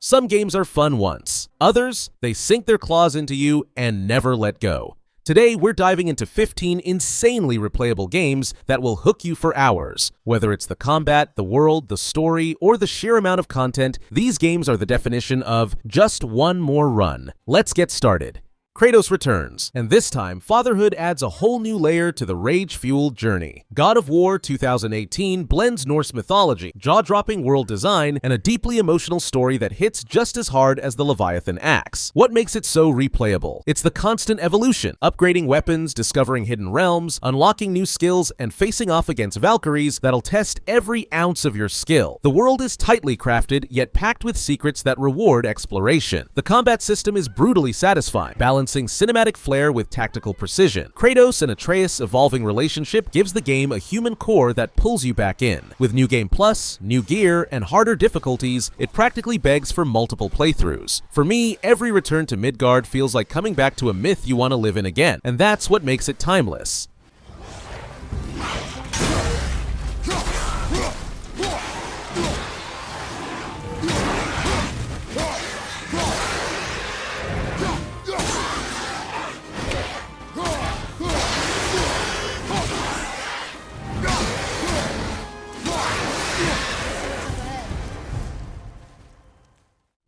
Some games are fun once. Others, they sink their claws into you and never let go. Today, we're diving into 15 insanely replayable games that will hook you for hours. Whether it's the combat, the world, the story, or the sheer amount of content, these games are the definition of just one more run. Let's get started. Kratos returns, and this time, fatherhood adds a whole new layer to the rage-fueled journey. God of War 2018 blends Norse mythology, jaw-dropping world design, and a deeply emotional story that hits just as hard as the Leviathan axe. What makes it so replayable? It's the constant evolution, upgrading weapons, discovering hidden realms, unlocking new skills, and facing off against Valkyries that'll test every ounce of your skill. The world is tightly crafted, yet packed with secrets that reward exploration. The combat system is brutally satisfying, balancing cinematic flair with tactical precision. Kratos and Atreus' evolving relationship gives the game a human core that pulls you back in. With New Game Plus, new gear, and harder difficulties, it practically begs for multiple playthroughs. For me, every return to Midgard feels like coming back to a myth you want to live in again, and that's what makes it timeless.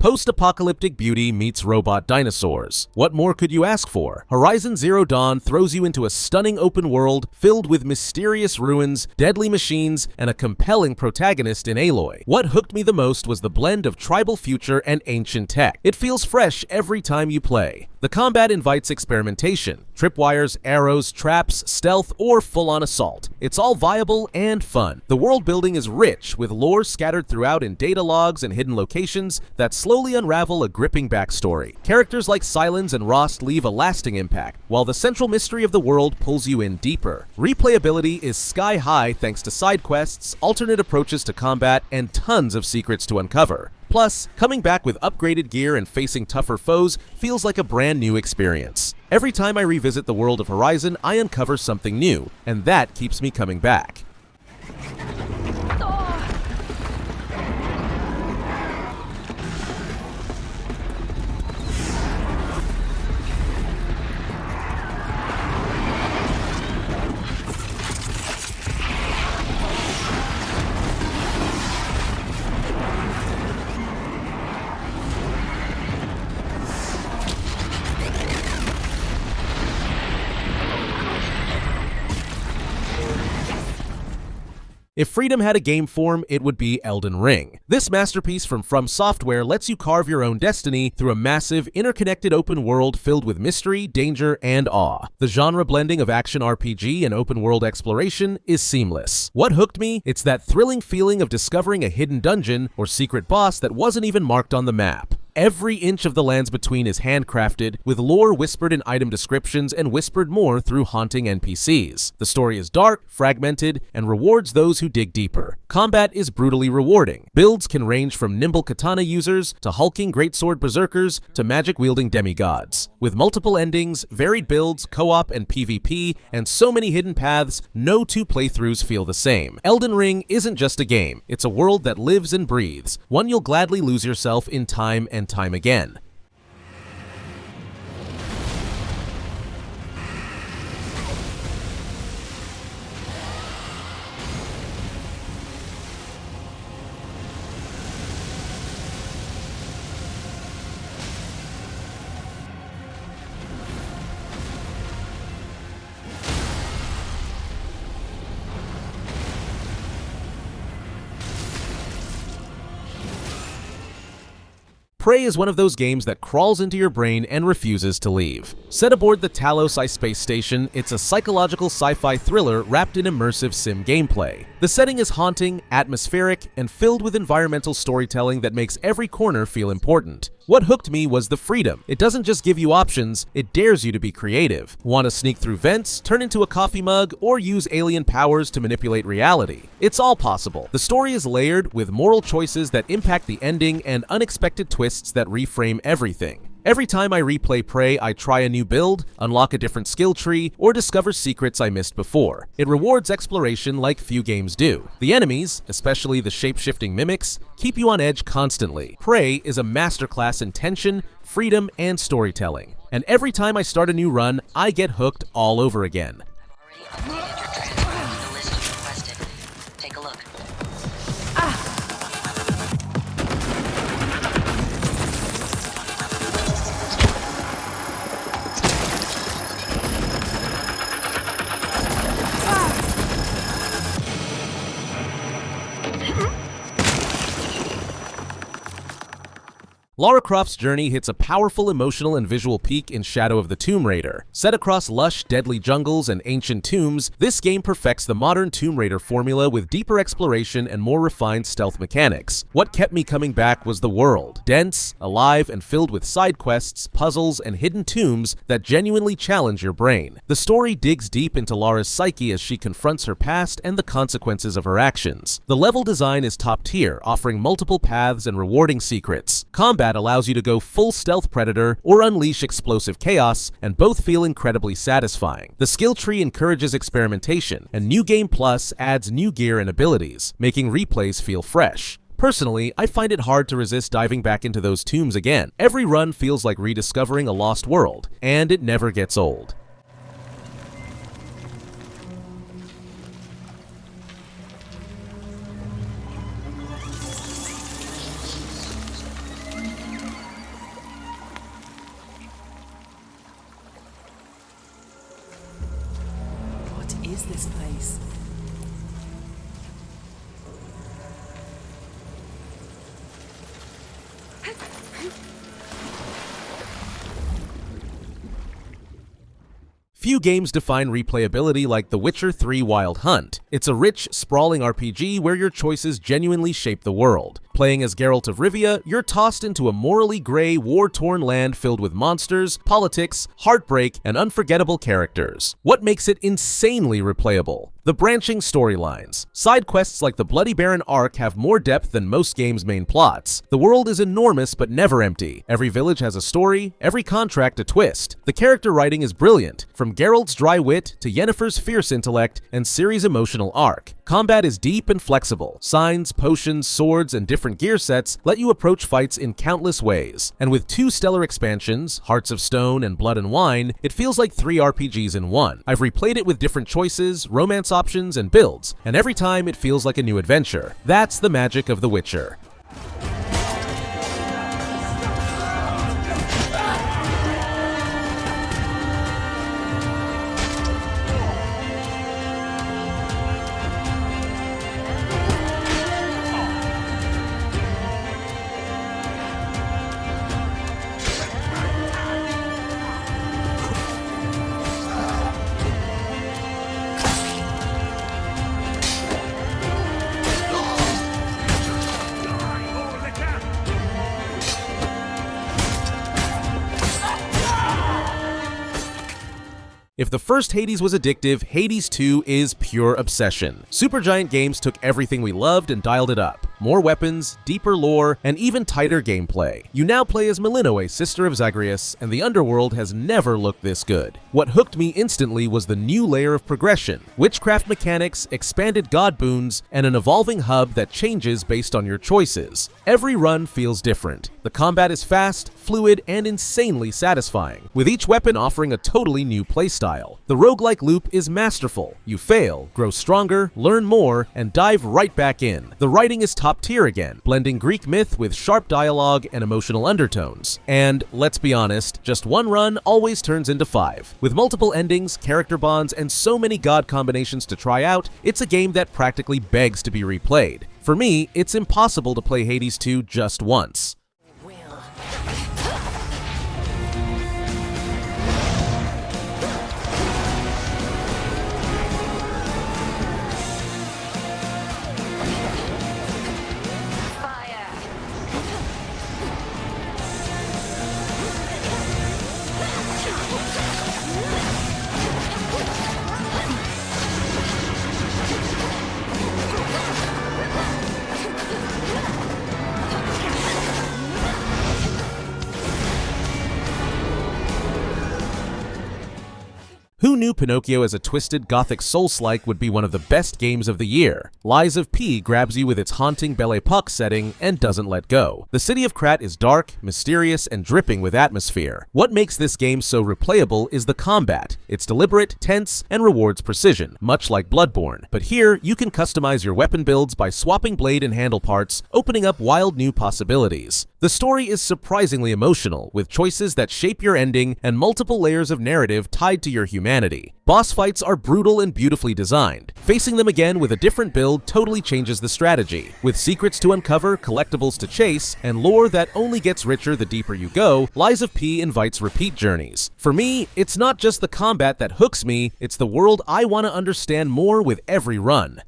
Post-apocalyptic beauty meets robot dinosaurs. What more could you ask for? Horizon Zero Dawn throws you into a stunning open world filled with mysterious ruins, deadly machines, and a compelling protagonist in Aloy. What hooked me the most was the blend of tribal future and ancient tech. It feels fresh every time you play. The combat invites experimentation. Tripwires, arrows, traps, stealth, or full-on assault. It's all viable and fun. The world building is rich, with lore scattered throughout in data logs and hidden locations that slowly unravel a gripping backstory. Characters like Sylens and Rost leave a lasting impact, while the central mystery of the world pulls you in deeper. Replayability is sky high thanks to side quests, alternate approaches to combat, and tons of secrets to uncover. Plus, coming back with upgraded gear and facing tougher foes feels like a brand new experience. Every time I revisit the world of Horizon, I uncover something new, and that keeps me coming back. If freedom had a game form, it would be Elden Ring. This masterpiece from Software lets you carve your own destiny through a massive, interconnected open world filled with mystery, danger, and awe. The genre blending of action RPG and open world exploration is seamless. What hooked me? It's that thrilling feeling of discovering a hidden dungeon or secret boss that wasn't even marked on the map. Every inch of the lands between is handcrafted, with lore whispered in item descriptions and whispered more through haunting NPCs. The story is dark, fragmented, and rewards those who dig deeper. Combat is brutally rewarding. Builds can range from nimble katana users to hulking greatsword berserkers to magic-wielding demigods. With multiple endings, varied builds, co-op, and PvP, and so many hidden paths, no two playthroughs feel the same. Elden Ring isn't just a game, it's a world that lives and breathes, one you'll gladly lose yourself in time and time again. Prey is one of those games that crawls into your brain and refuses to leave. Set aboard the Talos Ice Space Station, it's a psychological sci-fi thriller wrapped in immersive sim gameplay. The setting is haunting, atmospheric, and filled with environmental storytelling that makes every corner feel important. What hooked me was the freedom. It doesn't just give you options, it dares you to be creative. Want to sneak through vents, turn into a coffee mug, or use alien powers to manipulate reality? It's all possible. The story is layered with moral choices that impact the ending and unexpected twists that reframe everything. Every time I replay Prey, I try a new build, unlock a different skill tree, or discover secrets I missed before. It rewards exploration like few games do. The enemies, especially the shape-shifting mimics, keep you on edge constantly. Prey is a masterclass in tension, freedom, and storytelling. And every time I start a new run, I get hooked all over again. Take a look. Lara Croft's journey hits a powerful emotional and visual peak in Shadow of the Tomb Raider. Set across lush, deadly jungles and ancient tombs, this game perfects the modern Tomb Raider formula with deeper exploration and more refined stealth mechanics. What kept me coming back was the world. Dense, alive, and filled with side quests, puzzles, and hidden tombs that genuinely challenge your brain. The story digs deep into Lara's psyche as she confronts her past and the consequences of her actions. The level design is top tier, offering multiple paths and rewarding secrets. Combat allows you to go full stealth predator or unleash explosive chaos, and both feel incredibly satisfying. The skill tree encourages experimentation, and New Game Plus adds new gear and abilities, making replays feel fresh. Personally, I find it hard to resist diving back into those tombs again. Every run feels like rediscovering a lost world, and it never gets old. Is this place? Few games define replayability like The Witcher 3 Wild Hunt. It's a rich, sprawling RPG where your choices genuinely shape the world. Playing as Geralt of Rivia, you're tossed into a morally gray, war-torn land filled with monsters, politics, heartbreak, and unforgettable characters. What makes it insanely replayable? The branching storylines. Side quests like the Bloody Baron arc have more depth than most games' main plots. The world is enormous but never empty. Every village has a story, every contract a twist. The character writing is brilliant, from Geralt's dry wit to Yennefer's fierce intellect and Ciri's emotional arc. Combat is deep and flexible. Signs, potions, swords, and different gear sets let you approach fights in countless ways. And with 2 stellar expansions, Hearts of Stone and Blood and Wine, it feels like 3 RPGs in one. I've replayed it with different choices, romance options, and builds, and every time it feels like a new adventure. That's the magic of The Witcher. If the first Hades was addictive, Hades 2 is pure obsession. Supergiant Games took everything we loved and dialed it up. More weapons, deeper lore, and even tighter gameplay. You now play as Melinoe, sister of Zagreus, and the underworld has never looked this good. What hooked me instantly was the new layer of progression, witchcraft mechanics, expanded god boons, and an evolving hub that changes based on your choices. Every run feels different. The combat is fast, fluid, and insanely satisfying, with each weapon offering a totally new playstyle. The roguelike loop is masterful. You fail, grow stronger, learn more, and dive right back in. The writing is top tier again, blending Greek myth with sharp dialogue and emotional undertones. And, let's be honest, just one run always turns into 5. With multiple endings, character bonds, and so many god combinations to try out, it's a game that practically begs to be replayed. For me, it's impossible to play Hades 2 just once. Who knew Pinocchio as a twisted gothic Souls-like would be one of the best games of the year? Lies of P grabs you with its haunting Belle Époque setting and doesn't let go. The city of Krat is dark, mysterious, and dripping with atmosphere. What makes this game so replayable is the combat. It's deliberate, tense, and rewards precision, much like Bloodborne. But here, you can customize your weapon builds by swapping blade and handle parts, opening up wild new possibilities. The story is surprisingly emotional, with choices that shape your ending and multiple layers of narrative tied to your humanity. Boss fights are brutal and beautifully designed. Facing them again with a different build totally changes the strategy. With secrets to uncover, collectibles to chase, and lore that only gets richer the deeper you go, Lies of P invites repeat journeys. For me, it's not just the combat that hooks me, it's the world I want to understand more with every run.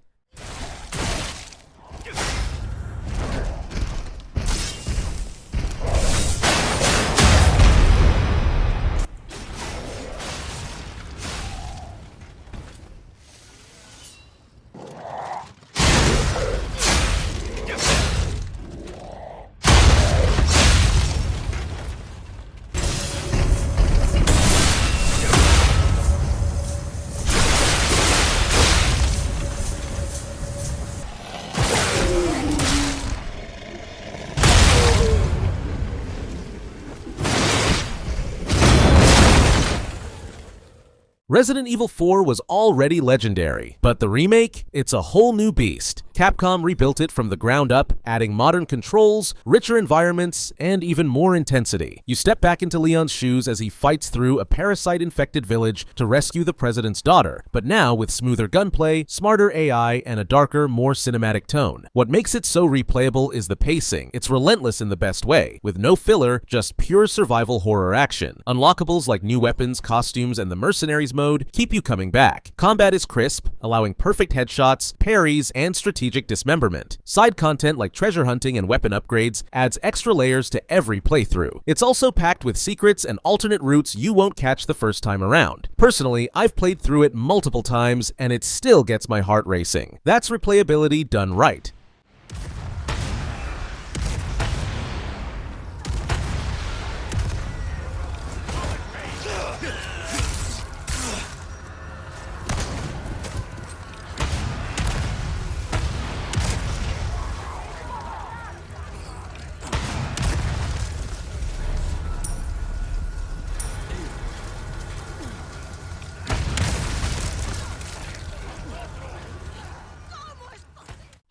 Resident Evil 4 was already legendary, but the remake? It's a whole new beast. Capcom rebuilt it from the ground up, adding modern controls, richer environments, and even more intensity. You step back into Leon's shoes as he fights through a parasite-infected village to rescue the president's daughter, but now with smoother gunplay, smarter AI, and a darker, more cinematic tone. What makes it so replayable is the pacing. It's relentless in the best way, with no filler, just pure survival horror action. Unlockables like new weapons, costumes, and the mercenaries mode keep you coming back. Combat is crisp, allowing perfect headshots, parries, and strategic dismemberment. Side content like treasure hunting and weapon upgrades adds extra layers to every playthrough. It's also packed with secrets and alternate routes you won't catch the first time around. Personally, I've played through it multiple times and it still gets my heart racing. That's replayability done right.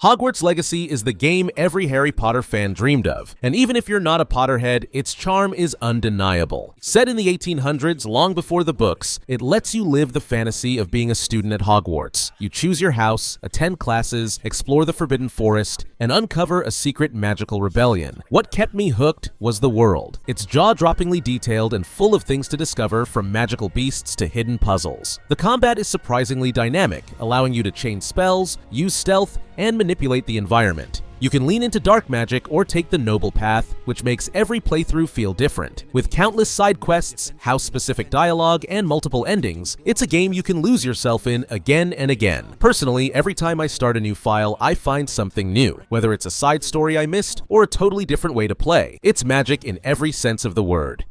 Hogwarts Legacy is the game every Harry Potter fan dreamed of, and even if you're not a Potterhead, its charm is undeniable. Set in the 1800s, long before the books, it lets you live the fantasy of being a student at Hogwarts. You choose your house, attend classes, explore the Forbidden Forest, and uncover a secret magical rebellion. What kept me hooked was the world. It's jaw-droppingly detailed and full of things to discover, from magical beasts to hidden puzzles. The combat is surprisingly dynamic, allowing you to chain spells, use stealth, and manipulate the environment. You can lean into dark magic or take the noble path, which makes every playthrough feel different. With countless side quests, house-specific dialogue, and multiple endings, it's a game you can lose yourself in again and again. Personally, every time I start a new file, I find something new. Whether it's a side story I missed or a totally different way to play, it's magic in every sense of the word.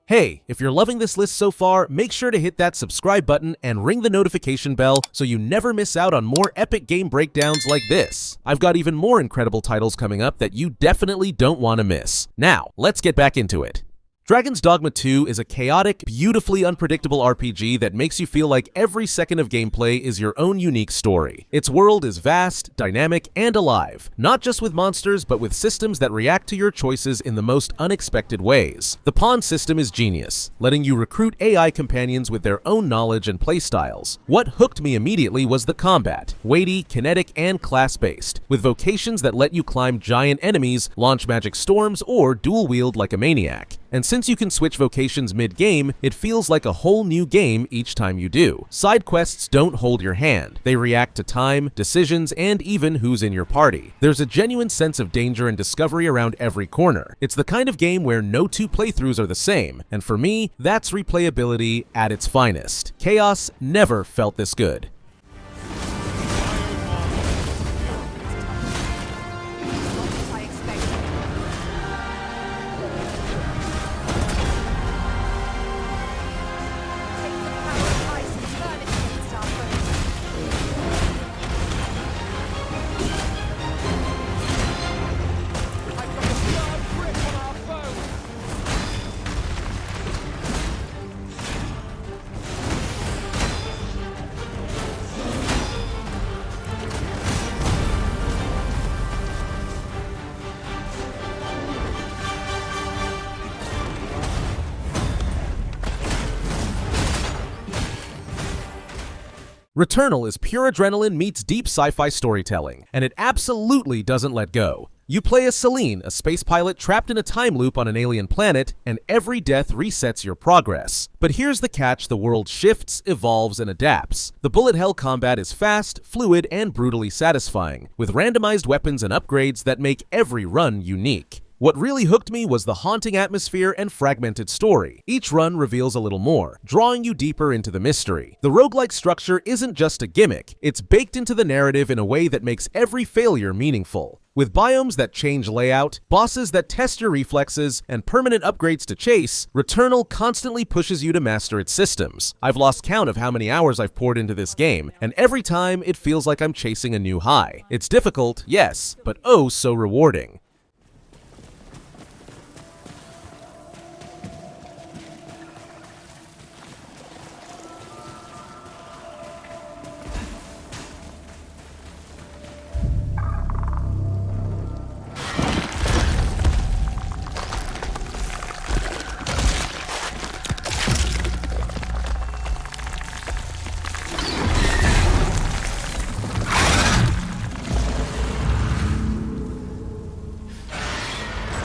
Hey, if you're loving this list so far, make sure to hit that subscribe button and ring the notification bell so you never miss out on more epic game breakdowns like this. I've got even more incredible titles coming up that you definitely don't want to miss. Now, let's get back into it. Dragon's Dogma 2 is a chaotic, beautifully unpredictable RPG that makes you feel like every second of gameplay is your own unique story. Its world is vast, dynamic, and alive, not just with monsters, but with systems that react to your choices in the most unexpected ways. The pawn system is genius, letting you recruit AI companions with their own knowledge and playstyles. What hooked me immediately was the combat, weighty, kinetic, and class-based, with vocations that let you climb giant enemies, launch magic storms, or dual-wield like a maniac. And since you can switch vocations mid-game, it feels like a whole new game each time you do. Side quests don't hold your hand. They react to time, decisions, and even who's in your party. There's a genuine sense of danger and discovery around every corner. It's the kind of game where no two playthroughs are the same, and for me, that's replayability at its finest. Chaos never felt this good. Returnal is pure adrenaline meets deep sci-fi storytelling, and it absolutely doesn't let go. You play as Celine, a space pilot trapped in a time loop on an alien planet, and every death resets your progress. But here's the catch: the world shifts, evolves, and adapts. The bullet hell combat is fast, fluid, and brutally satisfying, with randomized weapons and upgrades that make every run unique. What really hooked me was the haunting atmosphere and fragmented story. Each run reveals a little more, drawing you deeper into the mystery. The roguelike structure isn't just a gimmick, it's baked into the narrative in a way that makes every failure meaningful. With biomes that change layout, bosses that test your reflexes, and permanent upgrades to chase, Returnal constantly pushes you to master its systems. I've lost count of how many hours I've poured into this game, and every time it feels like I'm chasing a new high. It's difficult, yes, but oh so rewarding.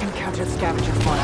Encountered scavenger fire.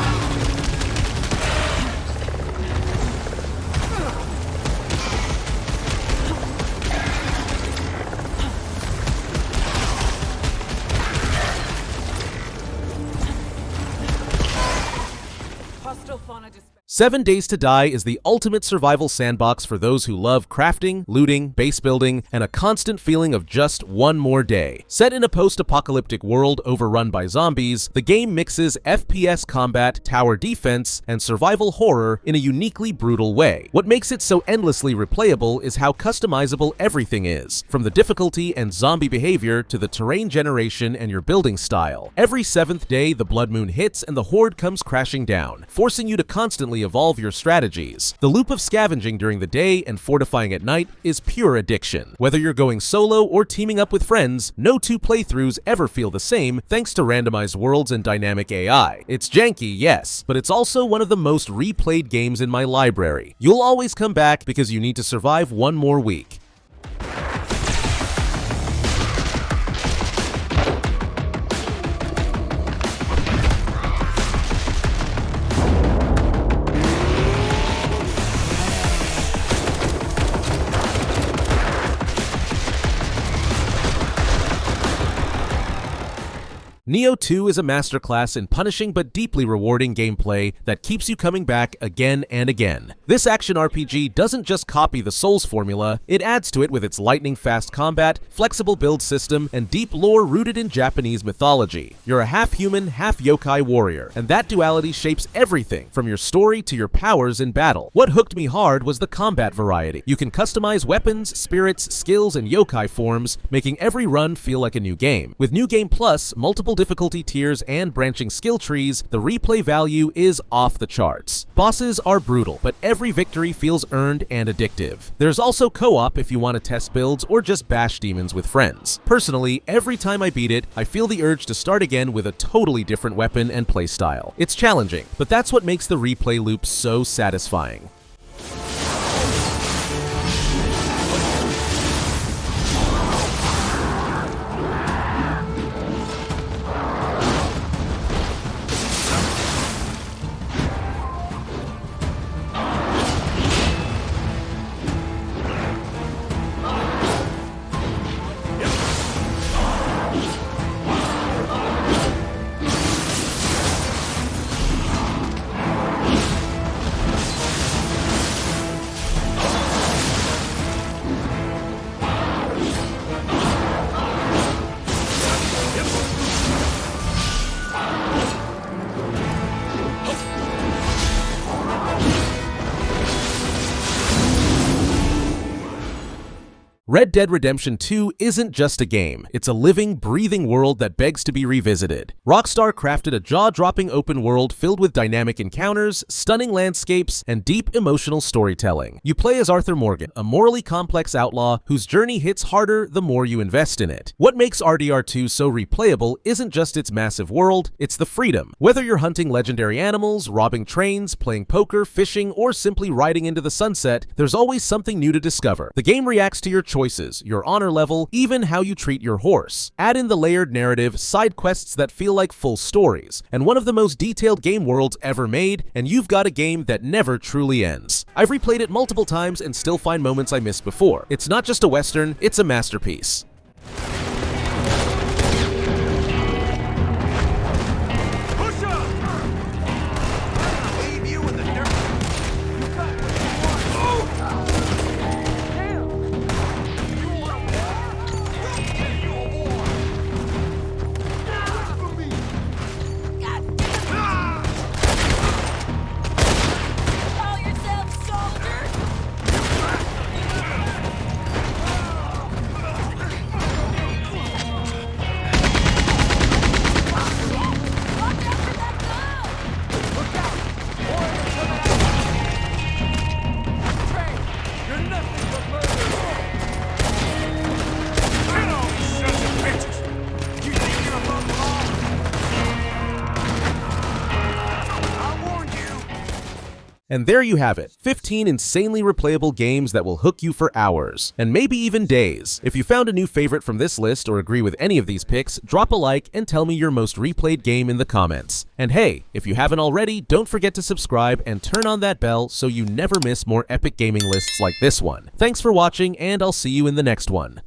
Hostile fauna dispatch. 7 Days to Die is the ultimate survival sandbox for those who love crafting, looting, base building, and a constant feeling of just one more day. Set in a post-apocalyptic world overrun by zombies, the game mixes FPS combat, tower defense, and survival horror in a uniquely brutal way. What makes it so endlessly replayable is how customizable everything is, from the difficulty and zombie behavior to the terrain generation and your building style. Every 7th day, the blood moon hits and the horde comes crashing down, forcing you to constantly evolve your strategies. The loop of scavenging during the day and fortifying at night is pure addiction. Whether you're going solo or teaming up with friends, no two playthroughs ever feel the same thanks to randomized worlds and dynamic AI. It's janky, yes, but it's also one of the most replayed games in my library. You'll always come back because you need to survive one more week. Nioh 2 is a masterclass in punishing but deeply rewarding gameplay that keeps you coming back again and again. This action RPG doesn't just copy the Souls formula, it adds to it with its lightning-fast combat, flexible build system, and deep lore rooted in Japanese mythology. You're a half-human, half-yokai warrior, and that duality shapes everything from your story to your powers in battle. What hooked me hard was the combat variety. You can customize weapons, spirits, skills, and yokai forms, making every run feel like a new game. With New Game Plus, multiple difficulty tiers, and branching skill trees, the replay value is off the charts. Bosses are brutal, but every victory feels earned and addictive. There's also co-op if you want to test builds or just bash demons with friends. Personally, every time I beat it, I feel the urge to start again with a totally different weapon and playstyle. It's challenging, but that's what makes the replay loop so satisfying. Red Dead Redemption 2 isn't just a game, it's a living, breathing world that begs to be revisited. Rockstar crafted a jaw-dropping open world filled with dynamic encounters, stunning landscapes, and deep emotional storytelling. You play as Arthur Morgan, a morally complex outlaw whose journey hits harder the more you invest in it. What makes RDR2 so replayable isn't just its massive world, it's the freedom. Whether you're hunting legendary animals, robbing trains, playing poker, fishing, or simply riding into the sunset, there's always something new to discover. The game reacts to your choices, your honor level, even how you treat your horse. Add in the layered narrative, side quests that feel like full stories, and one of the most detailed game worlds ever made, and you've got a game that never truly ends. I've replayed it multiple times and still find moments I missed before. It's not just a Western, it's a masterpiece. And there you have it, 15 insanely replayable games that will hook you for hours, and maybe even days. If you found a new favorite from this list or agree with any of these picks, drop a like and tell me your most replayed game in the comments. And hey, if you haven't already, don't forget to subscribe and turn on that bell so you never miss more epic gaming lists like this one. Thanks for watching, and I'll see you in the next one.